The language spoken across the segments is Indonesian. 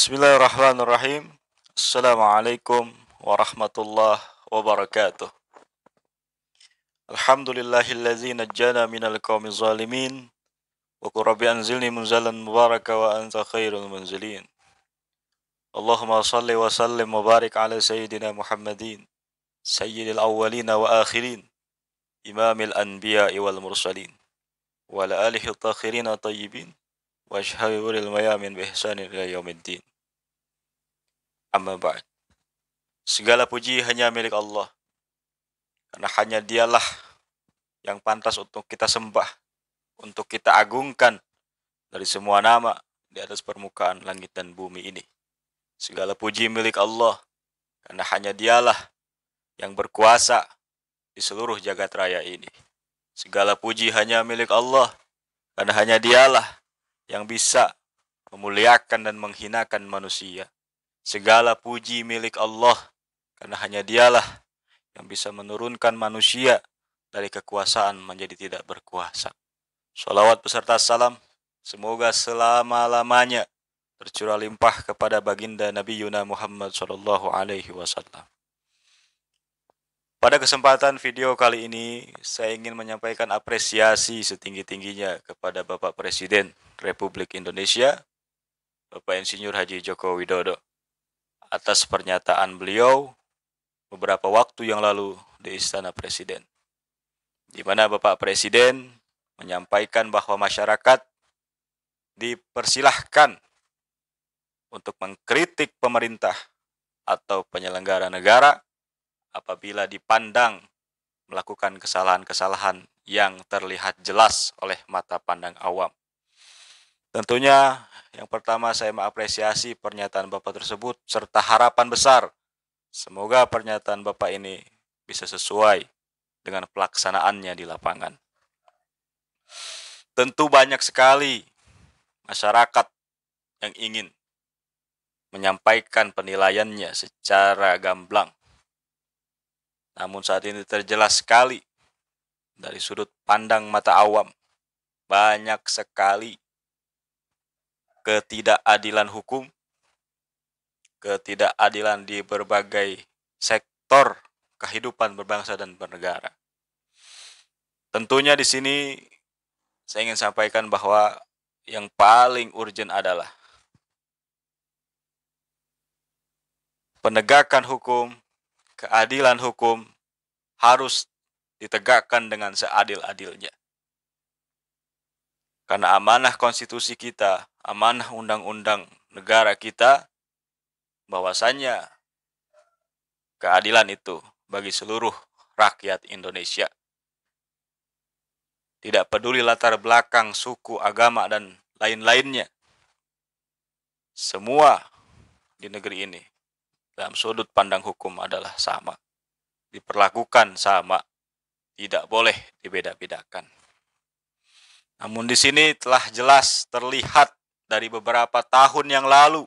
Bismillahirrahmanirrahim. Assalamualaikum warahmatullahi wabarakatuh. Alhamdulillahillazi najjana minal qaumi zalimin wa qur rabbi anzilni munzalan mubaraka wa anta khairul munzilin. Allahumma salli wa sallim wa barik ala sayyidina Muhammadin sayyidil awwalina wa akhirin imamil anbiya'i wal mursalin wa ala alihi takhirina tayyibin wa ashhabiril mayamin bi ihsanin ila yaumiddin. Amma ba'd. Segala puji hanya milik Allah, karena hanya Dialah yang pantas untuk kita sembah, untuk kita agungkan dari semua nama di atas permukaan langit dan bumi ini. Segala puji milik Allah, karena hanya Dialah yang berkuasa di seluruh jagat raya ini. Segala puji hanya milik Allah, karena hanya Dialah yang bisa memuliakan dan menghinakan manusia. Segala puji milik Allah, karena hanya Dialah yang bisa menurunkan manusia dari kekuasaan menjadi tidak berkuasa. Shalawat beserta salam, semoga selama-lamanya tercurah limpah kepada baginda Nabi Yuna Muhammad Sallallahu Alaihi Wasallam. Pada kesempatan video kali ini, saya ingin menyampaikan apresiasi setinggi-tingginya kepada Bapak Presiden Republik Indonesia, Bapak Insinyur Haji Joko Widodo, atas pernyataan beliau beberapa waktu yang lalu di Istana Presiden, di mana Bapak Presiden menyampaikan bahwa masyarakat dipersilahkan untuk mengkritik pemerintah atau penyelenggara negara apabila dipandang melakukan kesalahan-kesalahan yang terlihat jelas oleh mata pandang awam. Tentunya yang pertama saya mengapresiasi pernyataan Bapak tersebut serta harapan besar semoga pernyataan Bapak ini bisa sesuai dengan pelaksanaannya di lapangan. Tentu banyak sekali masyarakat yang ingin menyampaikan penilaiannya secara gamblang. Namun saat ini terjelas sekali dari sudut pandang mata awam, banyak sekali ketidakadilan hukum, ketidakadilan di berbagai sektor kehidupan berbangsa dan bernegara. Tentunya di sini saya ingin sampaikan bahwa yang paling urgent adalah penegakan hukum, keadilan hukum harus ditegakkan dengan seadil-adilnya. Karena amanah konstitusi kita, amanah undang-undang negara kita, bahwasannya keadilan itu bagi seluruh rakyat Indonesia. Tidak peduli latar belakang, suku, agama, dan lain-lainnya. Semua di negeri ini dalam sudut pandang hukum adalah sama. Diperlakukan sama, tidak boleh dibeda-bedakan. Namun di sini telah jelas terlihat dari beberapa tahun yang lalu,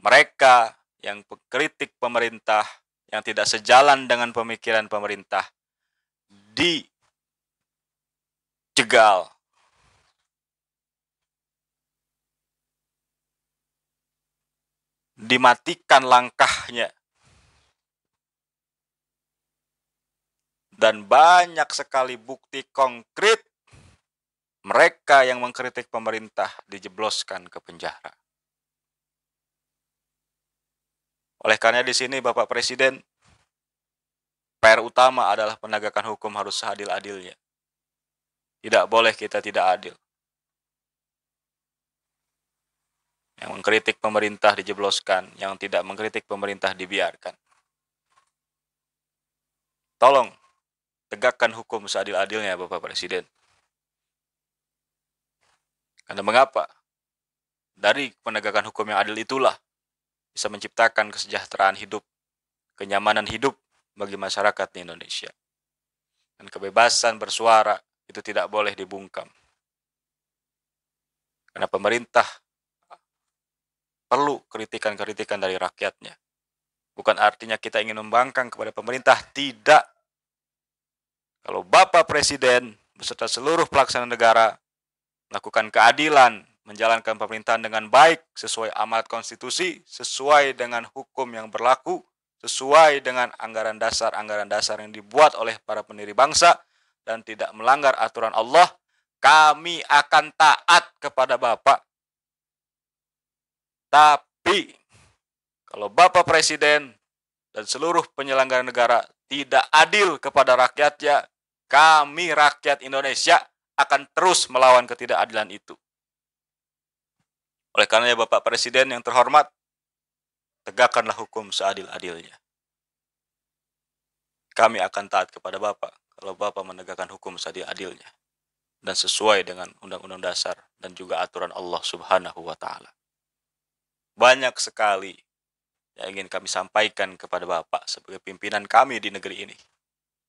mereka yang mengkritik pemerintah, yang tidak sejalan dengan pemikiran pemerintah, dijegal, dimatikan langkahnya, dan banyak sekali bukti konkret mereka yang mengkritik pemerintah dijebloskan ke penjara. Oleh karena di sini Bapak Presiden, PR utama adalah penegakan hukum harus seadil-adilnya. Tidak boleh kita tidak adil. Yang mengkritik pemerintah dijebloskan, yang tidak mengkritik pemerintah dibiarkan. Tolong tegakkan hukum seadil-adilnya Bapak Presiden. Karena mengapa? Dari penegakan hukum yang adil itulah bisa menciptakan kesejahteraan hidup, kenyamanan hidup bagi masyarakat di Indonesia. Dan kebebasan bersuara itu tidak boleh dibungkam. Karena pemerintah perlu kritikan-kritikan dari rakyatnya. Bukan artinya kita ingin membangkang kepada pemerintah, tidak. Kalau Bapak Presiden beserta seluruh pelaksana negara melakukan keadilan menjalankan pemerintahan dengan baik, sesuai amanat konstitusi, sesuai dengan hukum yang berlaku, sesuai dengan anggaran dasar yang dibuat oleh para pendiri bangsa, dan tidak melanggar aturan Allah, kami akan taat kepada Bapak. Tapi, kalau Bapak Presiden dan seluruh penyelenggara negara tidak adil kepada rakyatnya, kami rakyat Indonesia akan terus melawan ketidakadilan itu. Oleh karenanya Bapak Presiden yang terhormat, tegakkanlah hukum seadil-adilnya. Kami akan taat kepada Bapak kalau Bapak menegakkan hukum seadil-adilnya dan sesuai dengan Undang-Undang Dasar dan juga aturan Allah Subhanahu wa Ta'ala. Banyak sekali yang ingin kami sampaikan kepada Bapak sebagai pimpinan kami di negeri ini.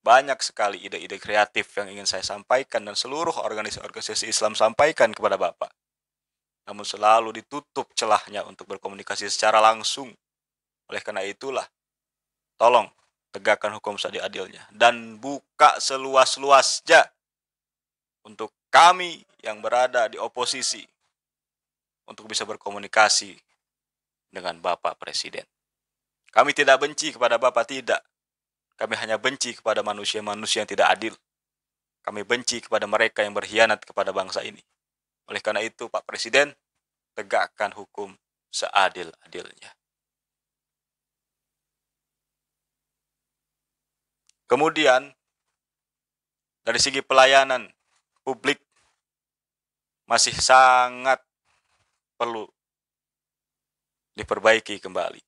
Banyak sekali ide-ide kreatif yang ingin saya sampaikan dan seluruh organisasi Islam sampaikan kepada Bapak. Namun selalu ditutup celahnya untuk berkomunikasi secara langsung. Oleh karena itulah, tolong tegakkan hukum seadil-adilnya dan buka seluas-luasnya untuk kami yang berada di oposisi untuk bisa berkomunikasi dengan Bapak Presiden. Kami tidak benci kepada Bapak, tidak. Kami hanya benci kepada manusia-manusia yang tidak adil. Kami benci kepada mereka yang berkhianat kepada bangsa ini. Oleh karena itu, Pak Presiden, tegakkan hukum seadil-adilnya. Kemudian, dari segi pelayanan publik masih sangat perlu diperbaiki kembali.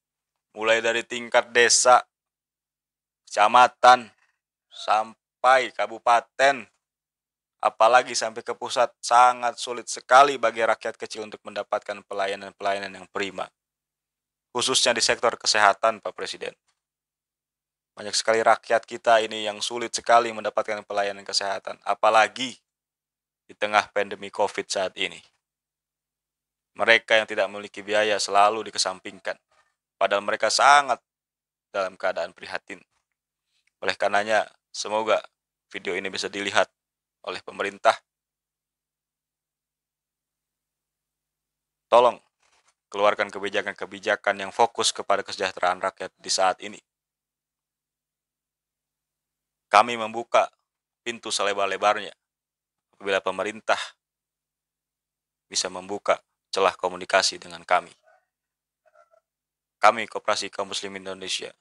Mulai dari tingkat desa, kecamatan, sampai kabupaten, apalagi sampai ke pusat, sangat sulit sekali bagi rakyat kecil untuk mendapatkan pelayanan-pelayanan yang prima. Khususnya di sektor kesehatan, Pak Presiden. Banyak sekali rakyat kita ini yang sulit sekali mendapatkan pelayanan kesehatan, apalagi di tengah pandemi COVID saat ini. Mereka yang tidak memiliki biaya selalu dikesampingkan, padahal mereka sangat dalam keadaan prihatin. Oleh karenanya, semoga video ini bisa dilihat oleh pemerintah. Tolong keluarkan kebijakan-kebijakan yang fokus kepada kesejahteraan rakyat di saat ini. Kami membuka pintu selebar-lebarnya apabila pemerintah bisa membuka celah komunikasi dengan kami. Kami, Koperasi Kaum Muslimin Indonesia,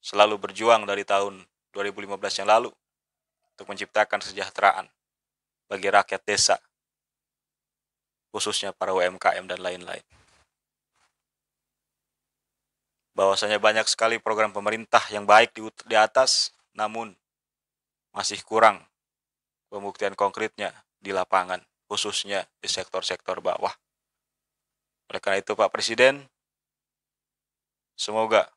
selalu berjuang dari tahun 2015 yang lalu untuk menciptakan kesejahteraan bagi rakyat desa, khususnya para UMKM dan lain-lain. Bahwasanya banyak sekali program pemerintah yang baik di atas, namun masih kurang pembuktian konkretnya di lapangan, khususnya di sektor-sektor bawah. Oleh karena itu, Pak Presiden, semoga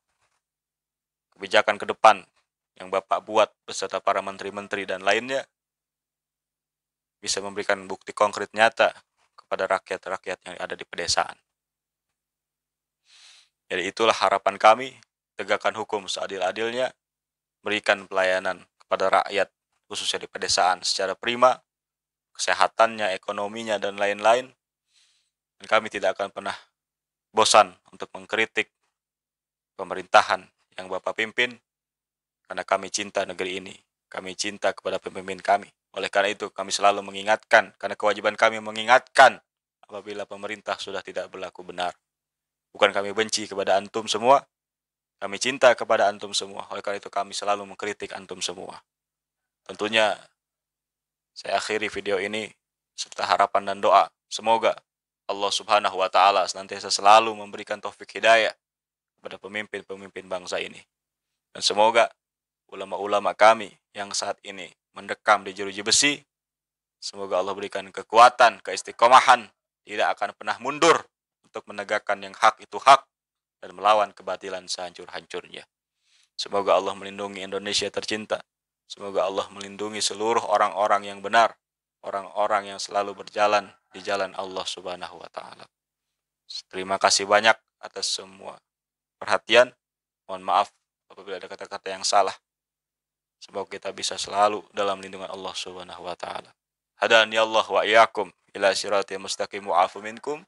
kebijakan ke depan yang Bapak buat beserta para menteri-menteri dan lainnya bisa memberikan bukti konkret nyata kepada rakyat-rakyat yang ada di pedesaan. Jadi itulah harapan kami, tegakkan hukum seadil-adilnya, berikan pelayanan kepada rakyat khususnya di pedesaan secara prima, kesehatannya, ekonominya, dan lain-lain. Dan kami tidak akan pernah bosan untuk mengkritik pemerintahan yang Bapak pimpin, karena kami cinta negeri ini, kami cinta kepada pemimpin kami. Oleh karena itu, kami selalu mengingatkan, karena kewajiban kami mengingatkan apabila pemerintah sudah tidak berlaku benar. Bukan kami benci kepada antum semua, kami cinta kepada antum semua. Oleh karena itu, kami selalu mengkritik antum semua. Tentunya, saya akhiri video ini serta harapan dan doa. Semoga Allah Subhanahu wa Ta'ala senantiasa selalu memberikan taufik hidayah kepada pemimpin-pemimpin bangsa ini. Dan semoga ulama-ulama kami yang saat ini mendekam di jeruji besi, semoga Allah berikan kekuatan, keistiqomahan, tidak akan pernah mundur untuk menegakkan yang hak itu hak dan melawan kebatilan sehancur-hancurnya. Semoga Allah melindungi Indonesia tercinta. Semoga Allah melindungi seluruh orang-orang yang benar, orang-orang yang selalu berjalan di jalan Allah Subhanahu wa Ta'ala. Terima kasih banyak atas semua perhatian. Mohon maaf apabila ada kata-kata yang salah. Semoga kita bisa selalu dalam lindungan Allah Subhanahu wa Ta'ala. Hadani Allah wa iyyakum ila siratal mustaqim wa afu minkum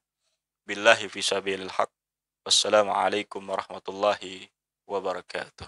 billahi fi sabilil haq. Wassalamualaikum warahmatullahi wabarakatuh.